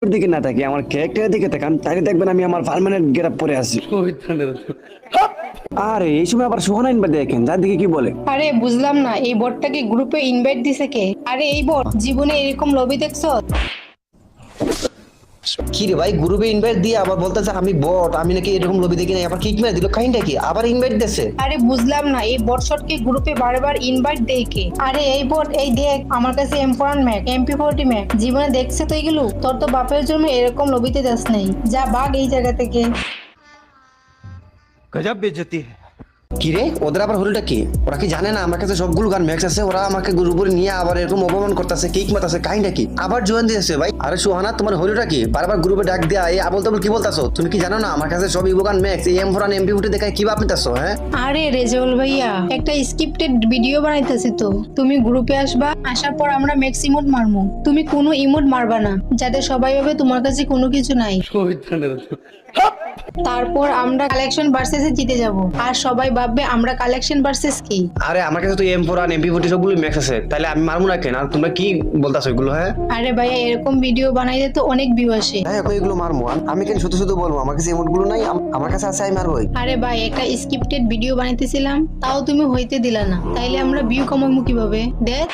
ওর দিকে না তাকিয়ে আমার ক্যারেক্টারের দিকে তাকান, তাহলে দেখবেন আমি আমার পার্মানেন্ট গেটআপ পরে আছি। আরে এই সময় আবার সোহানা ইনভাইট দেখেন, যার দিকে কি বলে। আরে বুঝলাম না, এই বটটাকে গ্রুপে ইনভাইট দিছে কে? আরে এই বট জীবনে এরকম লবি দেখছো? কি রে ভাই, গ্রুপে ইনভাইট দিয়ে আবার বলতেছে আমি বট, আমি নাকি এরকম লবি দেখি নাই, আবার কিক মেরে দিল। কাহিনীটা কি? আবার ইনভাইট দিছে? আরে বুঝলাম না, এই বট শটকে গ্রুপে বারবার ইনভাইট দেয় কে? আরে এই বট, এই দেখ আমার কাছে M4 ম্যাক, MP40 ম্যাক, জীবনে দেখছে তো এগুলো? তোর তো বাপের জন্য এরকম লবিতে যাস নাই, যা ভাগ এই জায়গা থেকে। गजब बेइज्जती है। কি রে, ওদের আবার হলোটা কি? ওরা কি জানে না আমার কাছে সবগুলো গান ম্যাক্স আছে? ওরা আমাকে গ্রুপে নিয়ে আবার এরকম অপমান করতেছে, কিক মারতেছে। কাহিনীটা কি? আবার জয়েন দিয়েছে ভাই। আরে সুহানা, তোমার হলোটা কি? বারবার গ্রুপে ডাক দেয়া, এই আবল তাবল কি বলতাছো? তুমি কি জানো না আমার কাছে সব ইভো গান ম্যাক্স, এই M4 আর MP40 দেখায় কি ভাব নিতেছো? হ্যাঁ আরে রেজাউল ভাইয়া, একটা স্ক্রিপ্টেড ভিডিও বানাইতেছি তো, তুমি গ্রুপে আসবা, আসার পর আমরা ম্যাক্স ইমোট মারমু। তুমি কোনো ইমোট মারবা না, যাতে সবাই ভাবে তোমার কাছে কোনো কিছু নাই। তারপর আমরা কালেকশন ভার্সেসে জিতে যাব, আর সবাই ভাববে আমরা কালেকশন ভার্সেস কি। আরে আমার কাছে তো M4 আর MP40 সবগুলো ম্যাক্স আছে, তাহলে আমি মারবো না কেন? আর তোমরা কি বলতাছো এগুলো? হ্যাঁ আরে ভাইয়া, এরকম ভিডিও বানাইলে তো অনেক ভিউ আসে। হ্যাঁ, এখন এগুলো মারবো? আমি কেন শুধু শুধু বলবো আমার কাছে এমন গুলো নাই? আমার কাছে আছে, আমি মারবোই। আরে ভাই, একটা স্ক্রিপ্টেড ভিডিও বানাইতেছিলাম, তাও তুমি হইতে দিলা না, তাইলে আমরা ভিউ কমাবো কিভাবে? দেখ।